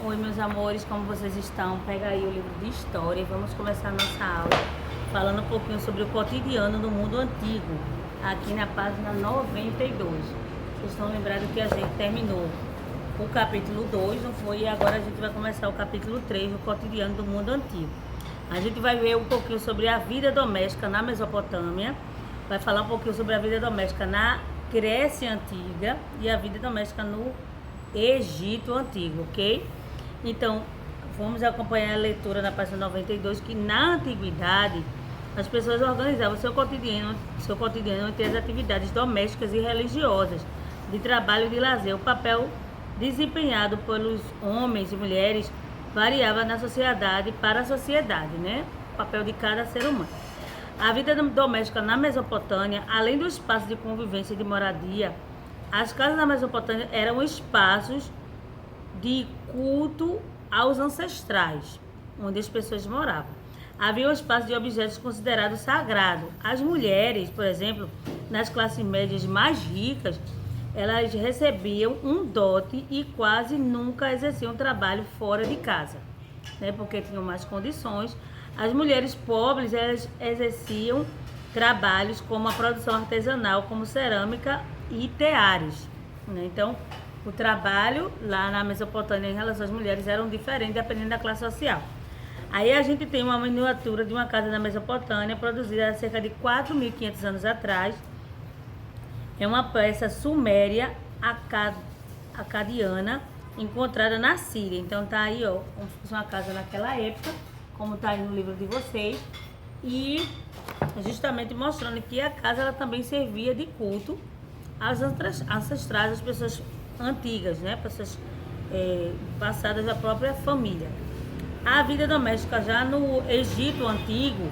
Oi, meus amores, como vocês estão? Pega aí o livro de história e vamos começar a nossa aula falando um pouquinho sobre o cotidiano no mundo antigo, aqui na página 92. Vocês estão lembrados que a gente terminou o capítulo 2, não foi? E agora a gente vai começar o capítulo 3, o cotidiano do mundo antigo. A gente vai ver um pouquinho sobre a vida doméstica na Mesopotâmia, vai falar um pouquinho sobre a vida doméstica na Grécia Antiga e a vida doméstica no Egito Antigo, ok? Então, vamos acompanhar a leitura na página 92, que na antiguidade as pessoas organizavam seu cotidiano entre as atividades domésticas e religiosas, de trabalho e de lazer. O papel desempenhado pelos homens e mulheres variava na sociedade para a sociedade, né? O papel de cada ser humano. A vida doméstica na Mesopotâmia, além do espaço de convivência e de moradia, as casas da Mesopotâmia eram espaços de culto aos ancestrais, onde as pessoas moravam. Havia um espaço de objetos considerados sagrados. As mulheres, por exemplo, nas classes médias mais ricas, elas recebiam um dote e quase nunca exerciam trabalho fora de casa, né? Porque tinham mais condições. As mulheres pobres, elas exerciam trabalhos como a produção artesanal, como cerâmica e teares, né? Então, o trabalho lá na Mesopotâmia em relação às mulheres eram diferentes dependendo da classe social. Aí a gente tem uma miniatura de uma casa na Mesopotâmia produzida há cerca de 4.500 anos atrás. É uma peça suméria acadiana encontrada na Síria. Então tá aí, ó, como se fosse uma casa naquela época, como tá aí no livro de vocês. E justamente mostrando que a casa ela também servia de culto às ancestrais, às pessoas antigas, né? Pessoas passadas da própria família. A vida doméstica já no Egito Antigo,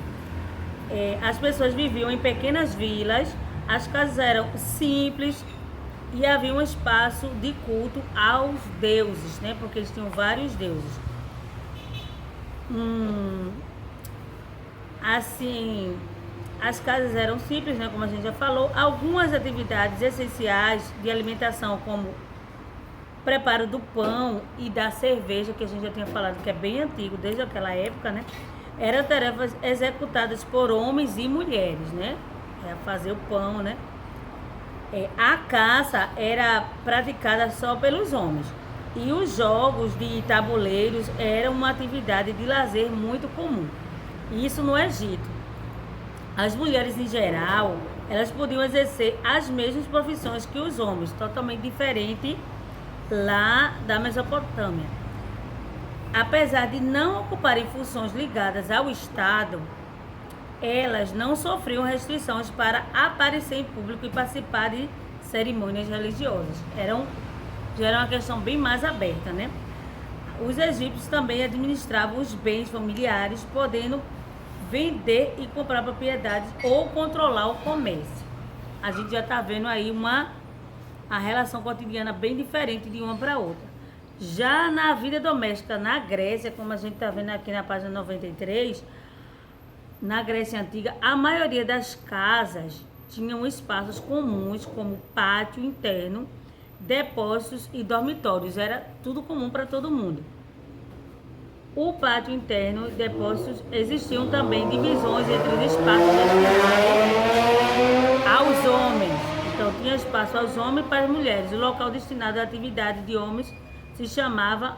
as pessoas viviam em pequenas vilas, as casas eram simples e havia um espaço de culto aos deuses, né? Porque eles tinham vários deuses. Assim, as casas eram simples, né? Como a gente já falou. Algumas atividades essenciais de alimentação, como preparo do pão e da cerveja, que a gente já tinha falado que é bem antigo, desde aquela época, né? Eram tarefas executadas por homens e mulheres, né? Fazer o pão, né? A caça era praticada só pelos homens. E os jogos de tabuleiros eram uma atividade de lazer muito comum. Isso no Egito. As mulheres, em geral, elas podiam exercer as mesmas profissões que os homens, totalmente diferente lá da Mesopotâmia. Apesar de não ocuparem funções ligadas ao Estado, elas não sofriam restrições para aparecer em público e participar de cerimônias religiosas. Já era uma questão bem mais aberta, né? Os egípcios também administravam os bens familiares, podendo vender e comprar propriedades ou controlar o comércio. A gente já está vendo aí a relação cotidiana bem diferente de uma para outra. Já na vida doméstica na Grécia, como a gente está vendo aqui na página 93, na Grécia Antiga, a maioria das casas tinham espaços comuns, como pátio interno, depósitos e dormitórios. Era tudo comum para todo mundo. O pátio interno e depósitos existiam também divisões entre os espaços destinados aos homens. Então tinha espaço aos homens e para as mulheres. O local destinado à atividade de homens se chamava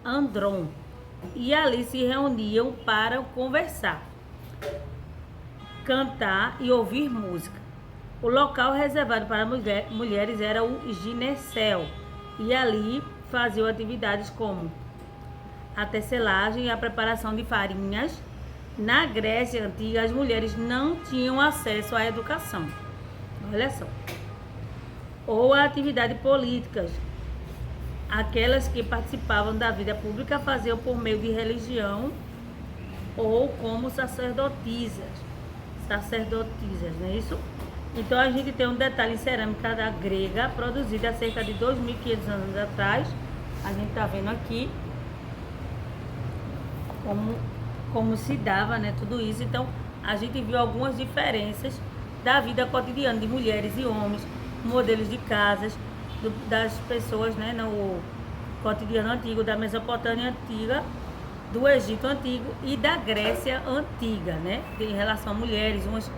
andron. E ali se reuniam para conversar, cantar e ouvir música. O local reservado para mulheres era o gineceu. E ali faziam atividades como a tecelagem e a preparação de farinhas. Na Grécia Antiga, as mulheres não tinham acesso à educação. Olha só. Ou a atividades políticas. Aquelas que participavam da vida pública faziam por meio de religião ou como sacerdotisas, não é isso? Então a gente tem um detalhe em cerâmica da grega, produzida há cerca de 2.500 anos atrás. A gente está vendo aqui como se dava, né, tudo isso. Então a gente viu algumas diferenças da vida cotidiana de mulheres e homens, modelos de casas, das pessoas, né, cotidiano antigo da Mesopotâmia antiga, do Egito antigo e da Grécia antiga, né? Em relação a mulheres, umas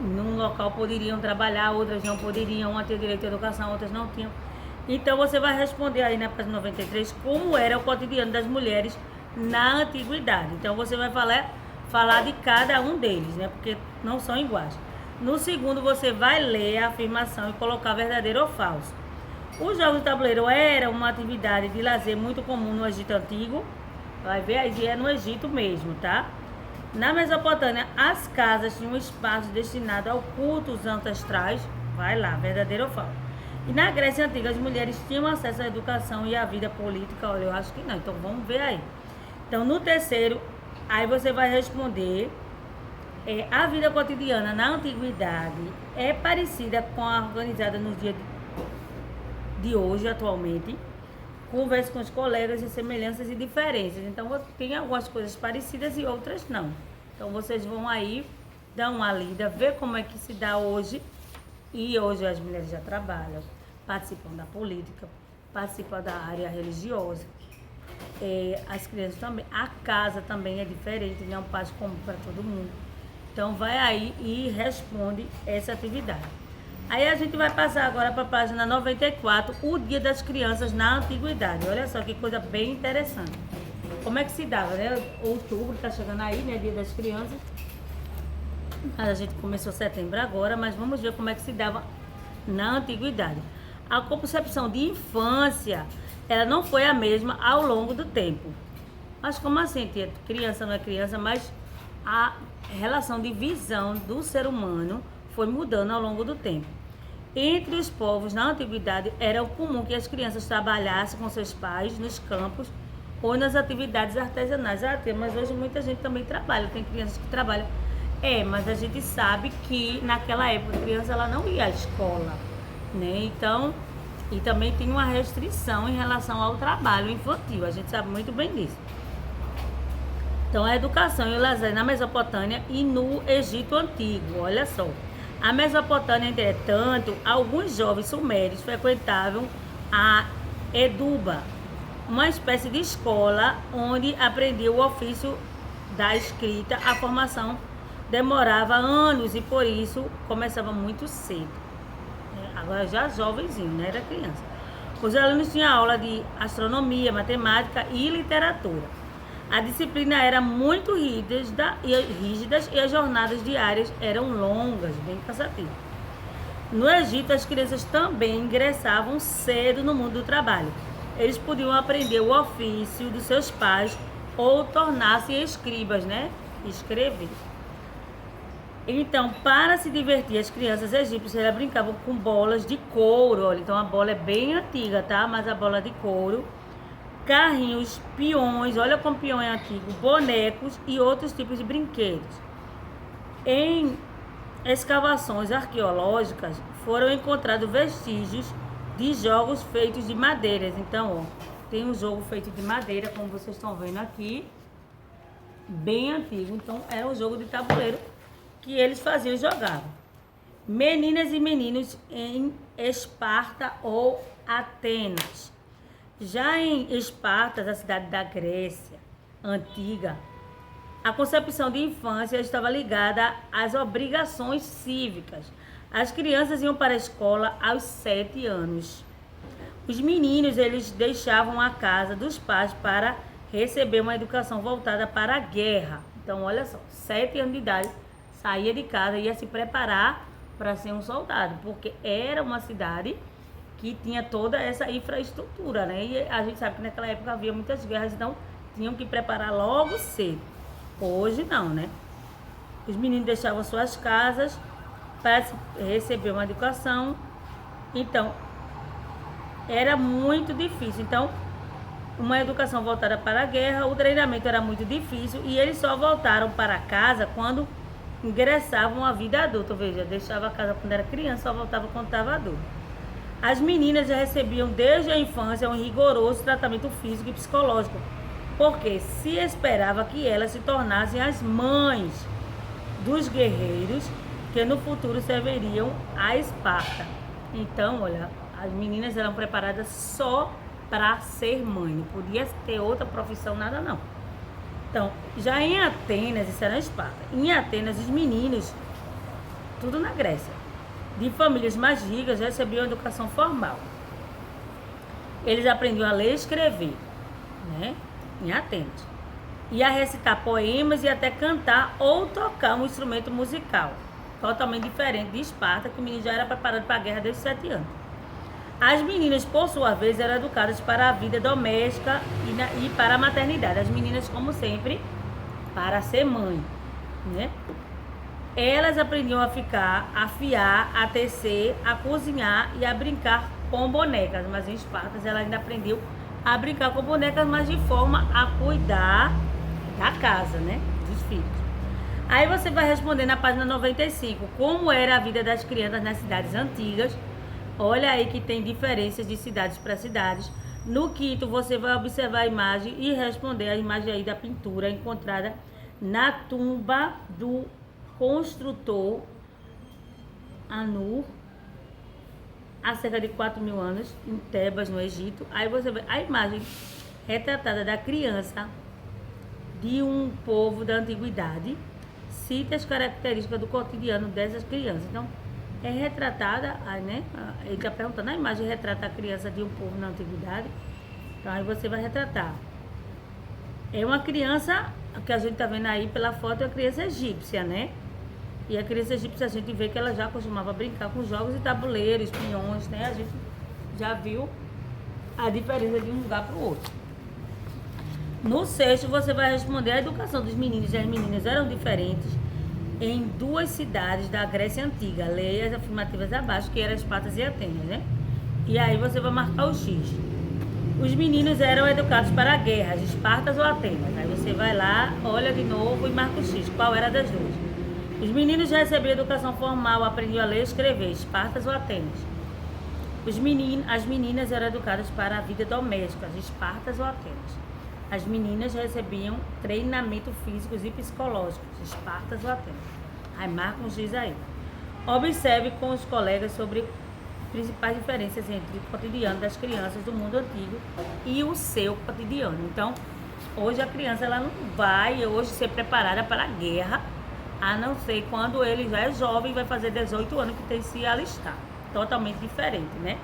num local poderiam trabalhar, outras não poderiam, uma tinha direito à educação, outras não tinham. Então você vai responder aí na página 93 como era o cotidiano das mulheres na antiguidade. Então você vai falar de cada um deles, né? Porque não são iguais. No segundo você vai ler a afirmação e colocar verdadeiro ou falso. Os jogos de tabuleiro eram uma atividade de lazer muito comum no Egito Antigo. Vai ver aí, é no Egito mesmo, tá? Na Mesopotâmia, as casas tinham um espaço destinado ao culto dos ancestrais. Vai lá, verdadeiro ou falso. E na Grécia Antiga, as mulheres tinham acesso à educação e à vida política. Olha, eu acho que não. Então, vamos ver aí. Então, no terceiro, aí você vai responder. A vida cotidiana na antiguidade é parecida com a organizada nos dias de hoje, atualmente. Converse com os colegas de semelhanças e diferenças. Então, tem algumas coisas parecidas e outras não. Então, vocês vão aí dar uma lida, ver como é que se dá hoje. E hoje as mulheres já trabalham, participam da política, participam da área religiosa. As crianças também. A casa também é diferente, não é um passo comum para todo mundo. Então, vai aí e responde essa atividade. Aí a gente vai passar agora para a página 94, o Dia das Crianças na Antiguidade. Olha só que coisa bem interessante. Como é que se dava, né? Outubro está chegando aí, né? Dia das Crianças. A gente começou setembro agora, mas vamos ver como é que se dava na Antiguidade. A concepção de infância, ela não foi a mesma ao longo do tempo. Mas como assim, tia? Criança não é criança, mas a relação de visão do ser humano foi mudando ao longo do tempo. Entre os povos na antiguidade era comum que as crianças trabalhassem com seus pais nos campos ou nas atividades artesanais. Mas hoje muita gente também trabalha, tem crianças que trabalham. Mas a gente sabe que naquela época a criança ela não ia à escola, né? Então, e também tem uma restrição em relação ao trabalho infantil, a gente sabe muito bem disso. Então, a educação e o lazer na Mesopotâmia e no Egito Antigo, olha só. A Mesopotâmia, entretanto, alguns jovens sumérios frequentavam a Eduba, uma espécie de escola onde aprendiam o ofício da escrita. A formação demorava anos e por isso começava muito cedo. Agora já jovenzinho, não era criança. Os alunos tinham aula de astronomia, matemática e literatura. A disciplina era muito rígidas e as jornadas diárias eram longas, bem cansativas. No Egito, as crianças também ingressavam cedo no mundo do trabalho. Eles podiam aprender o ofício dos seus pais ou tornar-se escribas, né? Escrever. Então, para se divertir, as crianças egípcias elas brincavam com bolas de couro. Olha, então a bola é bem antiga, tá? Mas a bola de couro, carrinhos, peões, olha como peão é antigo, bonecos e outros tipos de brinquedos. Em escavações arqueológicas foram encontrados vestígios de jogos feitos de madeiras. Então, ó, tem um jogo feito de madeira, como vocês estão vendo aqui, bem antigo. Então, era um jogo de tabuleiro que eles faziam e jogavam. Meninas e meninos em Esparta ou Atenas. Já em Esparta, a cidade da Grécia antiga, a concepção de infância estava ligada às obrigações cívicas. As crianças iam para a escola aos 7 anos. Os meninos, eles deixavam a casa dos pais para receber uma educação voltada para a guerra. Então, olha só, 7 anos de idade, saía de casa e ia se preparar para ser um soldado, porque era uma cidade que tinha toda essa infraestrutura, né? E a gente sabe que naquela época havia muitas guerras, então tinham que preparar logo cedo. Hoje não, né? Os meninos deixavam suas casas para receber uma educação. Então, era muito difícil. Então, uma educação voltada para a guerra, o treinamento era muito difícil e eles só voltaram para casa quando ingressavam à vida adulta. Ou seja, deixava a casa quando era criança, só voltava quando estava adulto. As meninas já recebiam desde a infância um rigoroso tratamento físico e psicológico, porque se esperava que elas se tornassem as mães dos guerreiros que no futuro serviriam a Esparta. Então, olha, as meninas eram preparadas só para ser mãe, não podia ter outra profissão, nada não. Então, já em Atenas, isso era em Esparta, em Atenas os meninos, tudo na Grécia, de famílias mais ricas recebiam educação formal. Eles aprendiam a ler e escrever, né, em Atenas, e a recitar poemas e até cantar ou tocar um instrumento musical, totalmente diferente de Esparta, que o menino já era preparado para a guerra desde 7 anos. As meninas, por sua vez, eram educadas para a vida doméstica e para a maternidade. As meninas, como sempre, para ser mãe, né? Elas aprendiam a fiar, a tecer, a cozinhar e a brincar com bonecas. Mas em Esparta, ela ainda aprendeu a brincar com bonecas, mas de forma a cuidar da casa, né? Dos filhos. Aí você vai responder na página 95, como era a vida das crianças nas cidades antigas. Olha aí que tem diferenças de cidades para cidades. No quinto, você vai observar a imagem e responder a imagem aí da pintura encontrada na tumba do construtor Anur, há cerca de 4.000 anos, em Tebas, no Egito. Aí você vê a imagem retratada da criança de um povo da antiguidade. Cita as características do cotidiano dessas crianças. Então, é retratada, né? Ele está perguntando, a imagem retrata a criança de um povo na antiguidade. Então, aí você vai retratar. É uma criança, que a gente está vendo aí pela foto, é uma criança egípcia, né? E a criança egípcia, a gente vê que ela já costumava brincar com jogos e tabuleiros, pinhões, né? A gente já viu a diferença de um lugar para o outro. No sexto, você vai responder a educação dos meninos e as meninas eram diferentes em 2 cidades da Grécia Antiga. Leia as afirmativas abaixo, que eram Esparta e Atenas, né? E aí você vai marcar o X. Os meninos eram educados para a guerra, Esparta ou Atenas. Aí você vai lá, olha de novo e marca o X. Qual era das duas? Os meninos já recebiam educação formal, aprendiam a ler e escrever, Esparta ou Atenas. As meninas eram educadas para a vida doméstica, Esparta ou Atenas. As meninas recebiam treinamento físico e psicológico, Esparta ou Atenas. Aí marca um X aí. Observe com os colegas sobre principais diferenças entre o cotidiano das crianças do mundo antigo e o seu cotidiano. Então, hoje a criança ela não vai hoje ser preparada para a guerra, a não ser quando ele já é jovem e vai fazer 18 anos que tem que se alistar. Totalmente diferente, né?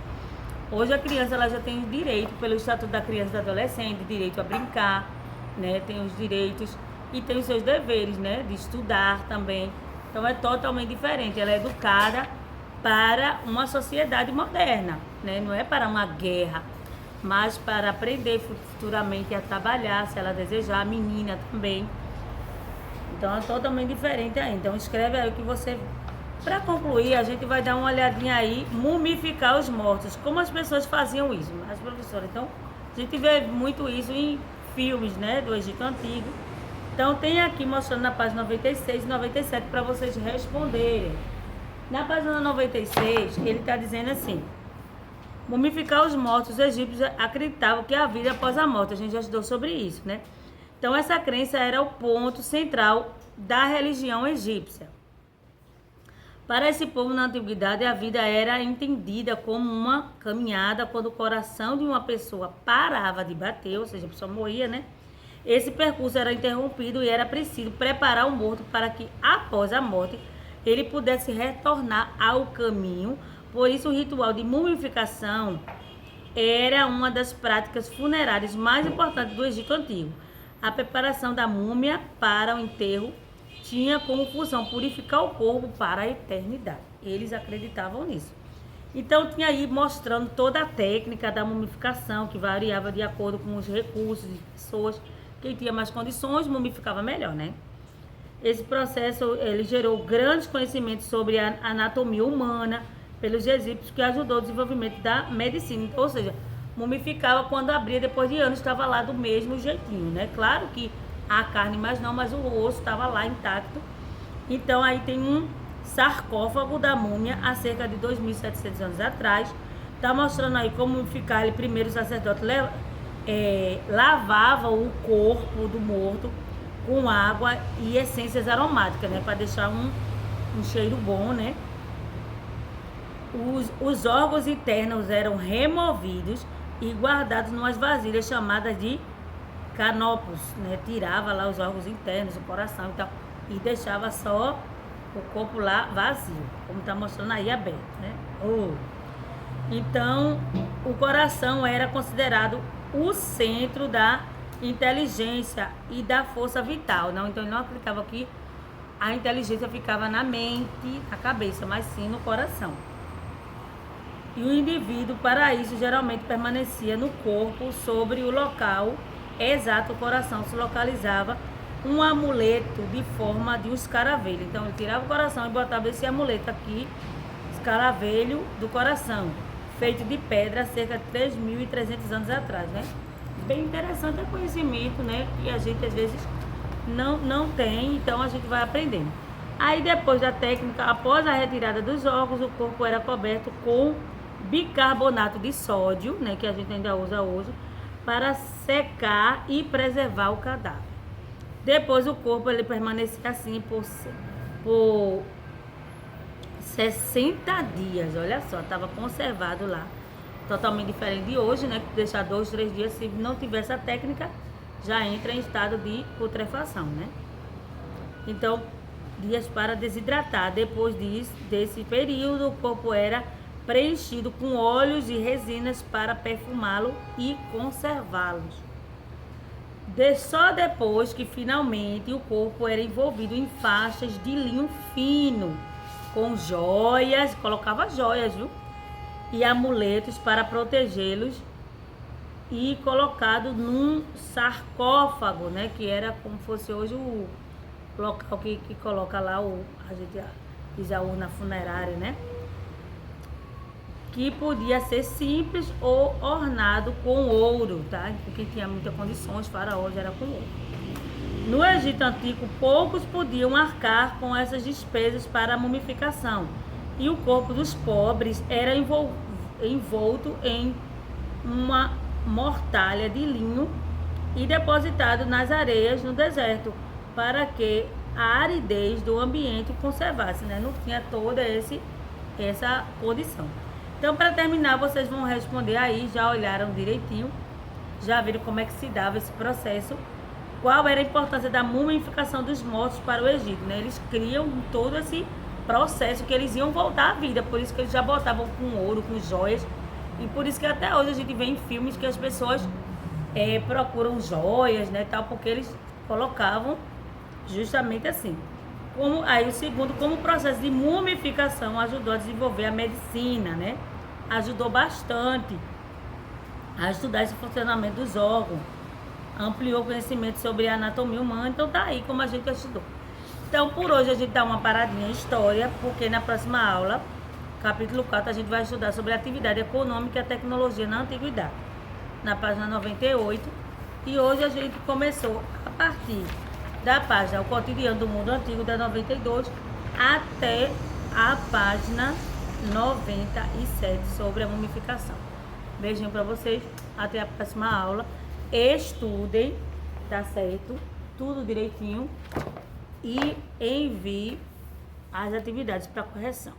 Hoje a criança ela já tem direito, pelo Estatuto da Criança e do Adolescente, direito a brincar, né? Tem os direitos e tem os seus deveres, né? De estudar também. Então é totalmente diferente. Ela é educada para uma sociedade moderna, né? Não é para uma guerra, mas para aprender futuramente a trabalhar, se ela desejar, a menina também. Então é totalmente diferente aí. Então escreve aí o que você... Para concluir, a gente vai dar uma olhadinha aí, mumificar os mortos. Como as pessoas faziam isso, as professoras. Então, a gente vê muito isso em filmes, né, do Egito Antigo. Então, tem aqui mostrando na página 96 e 97 para vocês responderem. Na página 96, ele está dizendo assim: mumificar os mortos, os egípcios acreditavam que a vida após a morte. A gente já estudou sobre isso, né? Então, essa crença era o ponto central da religião egípcia. Para esse povo na antiguidade, a vida era entendida como uma caminhada. Quando o coração de uma pessoa parava de bater, ou seja, a pessoa morria, né? Esse percurso era interrompido e era preciso preparar o morto para que, após a morte, ele pudesse retornar ao caminho. Por isso, o ritual de mumificação era uma das práticas funerárias mais importantes do Egito Antigo. A preparação da múmia para o enterro tinha como função purificar o corpo para a eternidade. Eles acreditavam nisso. Então, tinha aí mostrando toda a técnica da mumificação, que variava de acordo com os recursos de pessoas. Quem tinha mais condições, mumificava melhor, né? Esse processo, ele gerou grandes conhecimentos sobre a anatomia humana pelos egípcios, que ajudou o desenvolvimento da medicina. Então, ou seja, mumificava quando abria, depois de anos, estava lá do mesmo jeitinho, né? Claro que a carne, mas o osso estava lá intacto. Então, aí tem um sarcófago da múmia há cerca de 2.700 anos atrás. Está mostrando aí como ficar ele. Primeiro, o sacerdote lavava o corpo do morto com água e essências aromáticas, né? Para deixar um cheiro bom, né? Os órgãos internos eram removidos e guardados em umas vasilhas chamadas de canopus, né? Tirava lá os órgãos internos, o coração e tal, e deixava só o corpo lá vazio, como está mostrando aí aberto, né? Então, o coração era considerado o centro da inteligência e da força vital, não? Então, ele não acreditava que a inteligência ficava na mente, na cabeça, mas sim no coração. E o indivíduo, para isso, geralmente permanecia no corpo sobre o local exato, o coração se localizava um amuleto de forma de um escaravelho. Então, ele tirava o coração e botava esse amuleto aqui, escaravelho do coração, feito de pedra, cerca de 3.300 anos atrás, né? Bem interessante, é conhecimento, né? Que a gente, às vezes, não tem, então a gente vai aprendendo. Aí, depois da técnica, após a retirada dos órgãos, o corpo era coberto com bicarbonato de sódio, né? Que a gente ainda usa hoje, para secar e preservar o cadáver. Depois o corpo ele permanecia assim por 60 dias, olha só, estava conservado lá. Totalmente diferente de hoje, né? Que deixar 2, 3 dias, se não tiver essa técnica, já entra em estado de putrefação, né? Então, dias para desidratar. Depois desse período, o corpo era preenchido com óleos e resinas para perfumá-lo e conservá-los. Só depois que finalmente o corpo era envolvido em faixas de linho fino, com joias, colocava joias, viu? E amuletos para protegê-los e colocado num sarcófago, né? Que era como fosse hoje o local que coloca lá a gente diz a urna funerária, né? Que podia ser simples ou ornado com ouro, tá? Porque tinha muitas condições, faraós era com ouro. No Egito Antigo, poucos podiam arcar com essas despesas para a mumificação, e o corpo dos pobres era envolto em uma mortalha de linho e depositado nas areias no deserto, para que a aridez do ambiente conservasse, né? Não tinha toda essa condição. Então, para terminar, vocês vão responder aí, já olharam direitinho, já viram como é que se dava esse processo, qual era a importância da mumificação dos mortos para o Egito, né? Eles criam todo esse processo que eles iam voltar à vida, por isso que eles já botavam com ouro, com joias, e por isso que até hoje a gente vê em filmes que as pessoas procuram joias, né, tal, porque eles colocavam justamente assim. Aí o segundo, como o processo de mumificação ajudou a desenvolver a medicina, né? Ajudou bastante a estudar esse funcionamento dos órgãos, ampliou o conhecimento sobre a anatomia humana, então tá aí como a gente estudou. Então por hoje a gente dá uma paradinha em história, porque na próxima aula, capítulo 4, a gente vai estudar sobre a atividade econômica e a tecnologia na antiguidade, na página 98, e hoje a gente começou a partir da página O Cotidiano do Mundo Antigo, da 92, até a página 97, sobre a mumificação. Beijinho pra vocês, até a próxima aula. Estudem, tá certo? Tudo direitinho. E envie as atividades para correção.